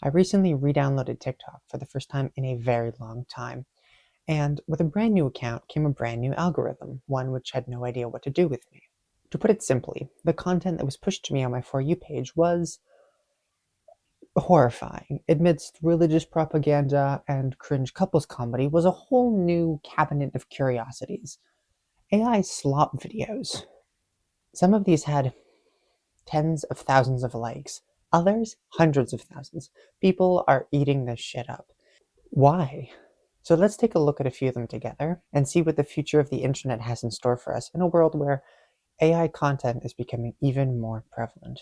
I recently re-downloaded TikTok for the first time in a very long time, and with a brand new account came a brand new algorithm, one which had no idea what to do with me. To put it simply, the content that was pushed to me on my For You page was horrifying. Amidst religious propaganda and cringe couples comedy was a whole new cabinet of curiosities. AI slop videos. Some of these had tens of thousands of likes, others hundreds of thousands. People are eating this shit up. Why? So let's take a look at a few of them together and see what the future of the internet has in store for us in a world where AI content is becoming even more prevalent.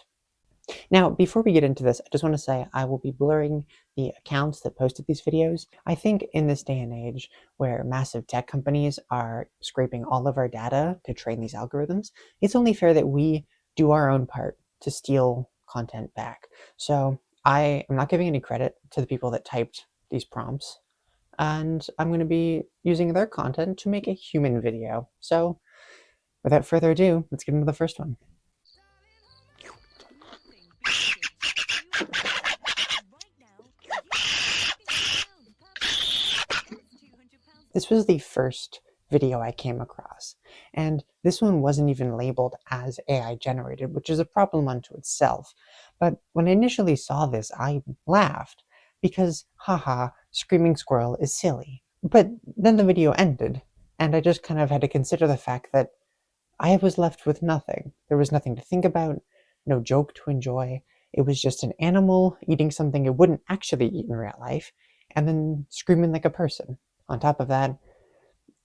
Now, before we get into this, I just want to say I will be blurring the accounts that posted these videos. I think in this day and age where massive tech companies are scraping all of our data to train these algorithms, it's only fair that we do our own part to steal content back. So I am not giving any credit to the people that typed these prompts, and I'm going to be using their content to make a human video. So without further ado, let's get into the first one. This was the first video I came across, and this one wasn't even labeled as AI generated, which is a problem unto itself. But when I initially saw this, I laughed because, haha, screaming squirrel is silly. But then the video ended, and I just kind of had to consider the fact that I was left with nothing. There was nothing to think about, no joke to enjoy. It was just an animal eating something it wouldn't actually eat in real life, and then screaming like a person. On top of that,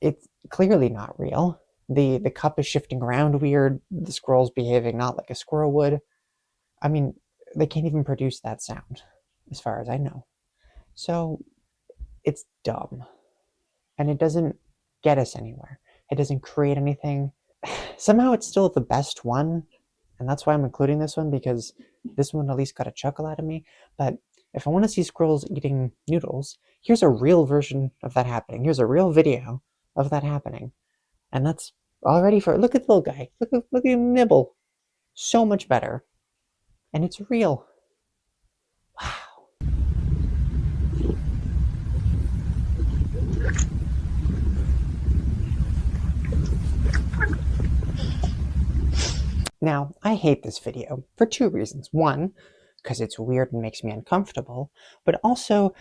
it's clearly not real. The cup is shifting around weird. The squirrel's behaving not like a squirrel would. I mean, they can't even produce that sound, as far as I know. So it's dumb, and it doesn't get us anywhere. It doesn't create anything. Somehow it's still the best one, and that's why I'm including this one, because this one at least got a chuckle out of me. But if I want to see squirrels eating noodles, here's a real version of that happening. Here's a real video of that happening. And that's already for, look at the little guy. Look at him nibble. So much better. And it's real. Wow. Now, I hate this video for two reasons. One, because it's weird and makes me uncomfortable, but also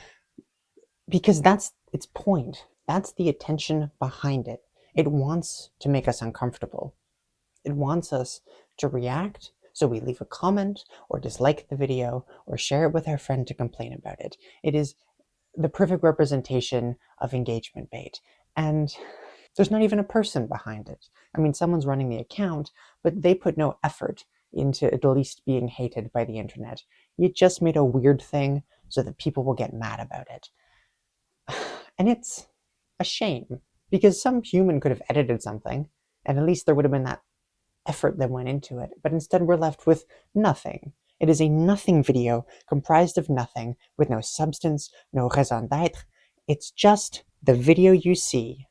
because that's its point. That's the attention behind it. It wants to make us uncomfortable. It wants us to react, so we leave a comment or dislike the video or share it with our friend to complain about it. It is the perfect representation of engagement bait. And there's not even a person behind it. I mean, someone's running the account, but they put no effort into at least being hated by the internet. You just made a weird thing so that people will get mad about it. And it's a shame, because some human could have edited something, and at least there would have been that effort that went into it. But instead we're left with nothing. It is a nothing video comprised of nothing, with no substance, no raison d'etre. It's just the video you see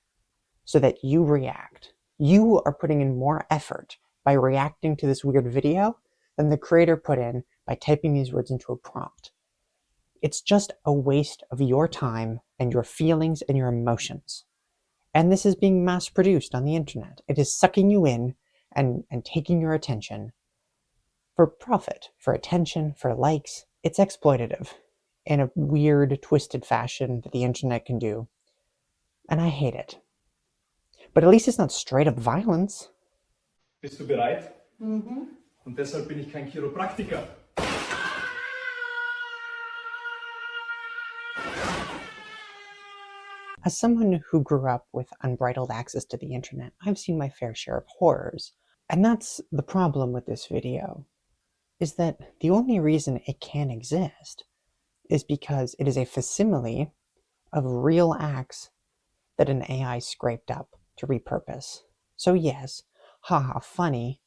so that you react. You are putting in more effort by reacting to this weird video than the creator put in by typing these words into a prompt. It's just a waste of your time and your feelings and your emotions. And this is being mass produced on the internet. It is sucking you in and taking your attention for profit, for attention, for likes. It's exploitative in a weird, twisted fashion that the internet can do. And I hate it. But at least it's not straight up violence. Bist du bereit? Mhm. Und deshalb bin ich kein Chiropraktiker. As someone who grew up with unbridled access to the internet, I've seen my fair share of horrors. And that's the problem with this video, is that the only reason it can exist is because it is a facsimile of real acts that an AI scraped up to repurpose. So yes, haha, funny,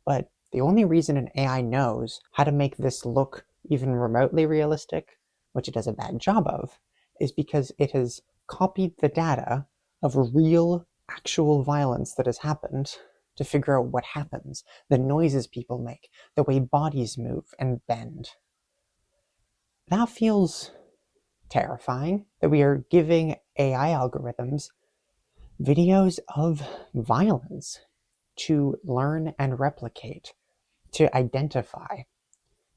but the only reason an AI knows how to make this look even remotely realistic, which it does a bad job of, is because it has copied the data of real, actual violence that has happened to figure out what happens, the noises people make, the way bodies move and bend. That feels terrifying, that we are giving AI algorithms videos of violence to learn and replicate, to identify.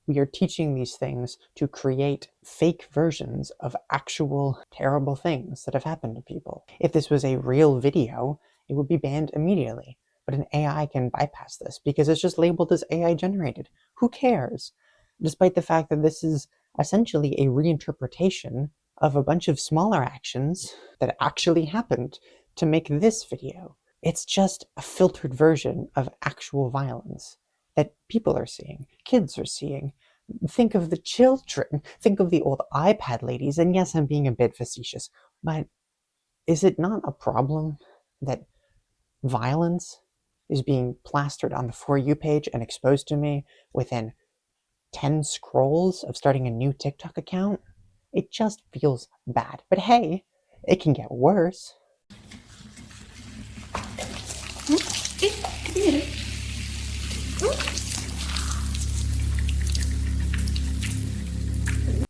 We are teaching these things to create fake versions of actual terrible things that have happened to people. If this was a real video, it would be banned immediately. But an AI can bypass this because it's just labeled as AI generated. Who cares? Despite the fact that this is essentially a reinterpretation of a bunch of smaller actions that actually happened to make this video. It's just a filtered version of actual violence that people are seeing, kids are seeing. Think of the children, think of the old iPad ladies, and yes, I'm being a bit facetious, but is it not a problem that violence is being plastered on the For You page and exposed to me within 10 scrolls of starting a new TikTok account? It just feels bad. But hey, it can get worse.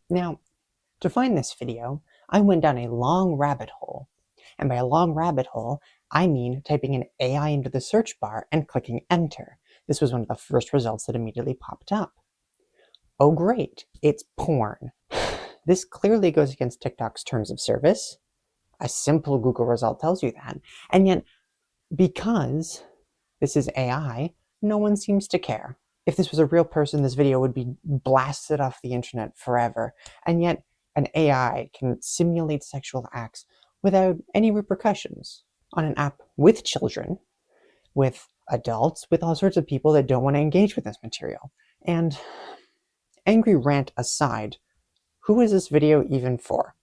Now, to find this video, I went down a long rabbit hole. And by a long rabbit hole, I mean typing in AI into the search bar and clicking enter. This was one of the first results that immediately popped up. Oh great, it's porn. This clearly goes against TikTok's terms of service. A simple Google result tells you that. And yet, because this is AI, no one seems to care. If this was a real person, this video would be blasted off the internet forever. And yet, an AI can simulate sexual acts without any repercussions on an app with children, with adults, with all sorts of people that don't want to engage with this material. And angry rant aside, who is this video even for?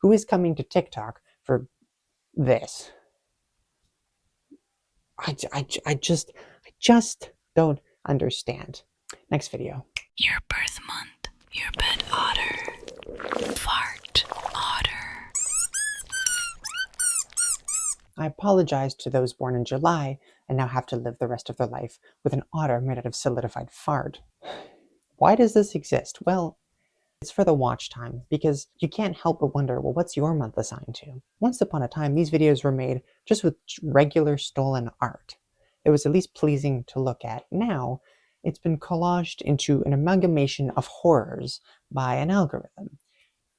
Who is coming to TikTok for this? I just don't understand. Next video. Your birth month, your pet otter, fart otter. I apologize to those born in July and now have to live the rest of their life with an otter made out of solidified fart. Why does this exist? Well, it's for the watch time, because you can't help but wonder, well, what's your month assigned to? Once upon a time, these videos were made just with regular stolen art. It was at least pleasing to look at. Now, it's been collaged into an amalgamation of horrors by an algorithm.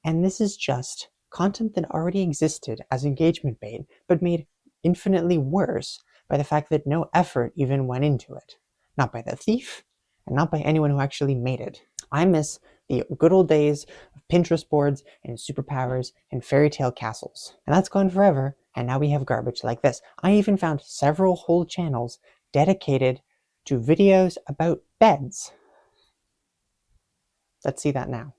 And this is just content that already existed as engagement bait, but made infinitely worse by the fact that no effort even went into it. Not by the thief, and not by anyone who actually made it. I miss the good old days of Pinterest boards and superpowers and fairy tale castles. And that's gone forever, and now we have garbage like this. I even found several whole channels dedicated to videos about beds. Let's see that now.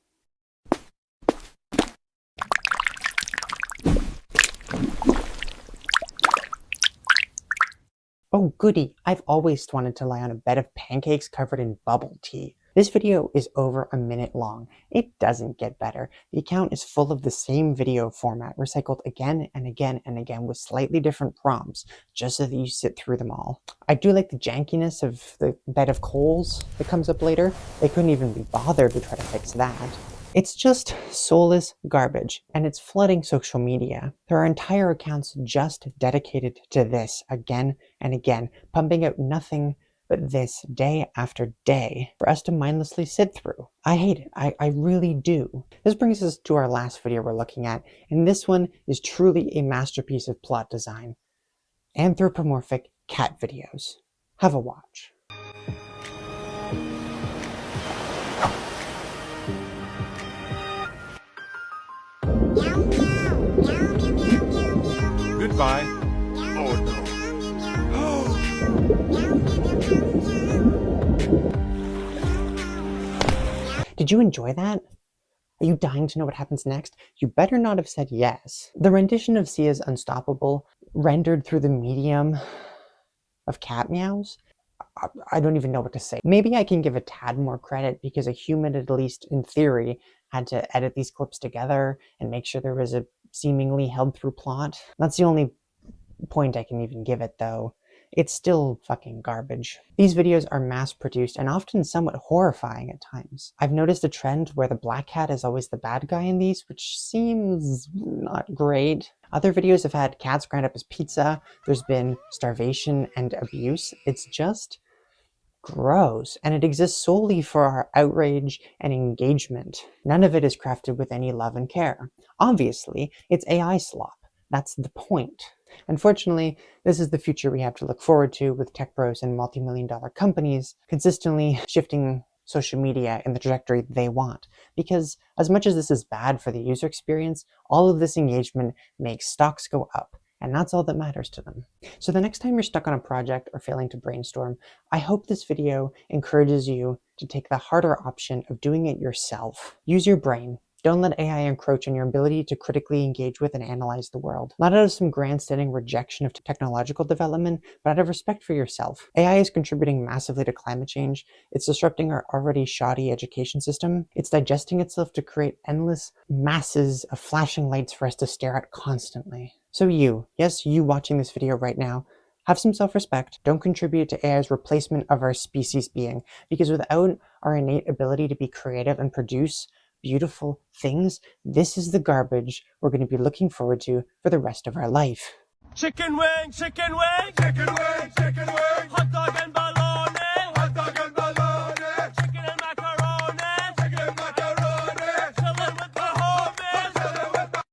Oh goody, I've always wanted to lie on a bed of pancakes covered in bubble tea. This video is over a minute long. It doesn't get better. The account is full of the same video format, recycled again and again and again with slightly different prompts, just so that you sit through them all. I do like the jankiness of the bed of coals that comes up later. They couldn't even be bothered to try to fix that. It's just soulless garbage, and it's flooding social media. There are entire accounts just dedicated to this again and again, pumping out nothing but this day after day for us to mindlessly sit through. I hate it. I really do. This brings us to our last video we're looking at, and this one is truly a masterpiece of plot design. Anthropomorphic cat videos. Have a watch. Goodbye. Oh no. Did you enjoy that? Are you dying to know what happens next? You better not have said yes. The rendition of Sia's Unstoppable, rendered through the medium of cat meows, I don't even know what to say. Maybe I can give a tad more credit because a human, at least in theory, had to edit these clips together and make sure there was a seemingly held through plot. That's the only point I can even give it, though. it's still fucking garbage. These videos are mass-produced and often somewhat horrifying at times. I've noticed a trend where the black cat is always the bad guy in these, which seems not great. Other videos have had cats grind up as pizza, there's been starvation and abuse. It's just gross, and it exists solely for our outrage and engagement. None of it is crafted with any love and care. Obviously, it's AI slop. That's the point. Unfortunately, this is the future we have to look forward to, with tech bros and multi-million-dollar companies consistently shifting social media in the trajectory they want. Because as much as this is bad for the user experience, all of this engagement makes stocks go up, and that's all that matters to them. So the next time you're stuck on a project or failing to brainstorm, I hope this video encourages you to take the harder option of doing it yourself. Use your brain. Don't let AI encroach on your ability to critically engage with and analyze the world. Not out of some grandstanding rejection of technological development, but out of respect for yourself. AI is contributing massively to climate change. It's disrupting our already shoddy education system. It's digesting itself to create endless masses of flashing lights for us to stare at constantly. So you, yes, you watching this video right now, have some self-respect. Don't contribute to AI's replacement of our species being, because without our innate ability to be creative and produce beautiful things, this is the garbage we're going to be looking forward to for the rest of our life. Chicken wing, chicken wing, chicken wing, chicken wing, hot dog and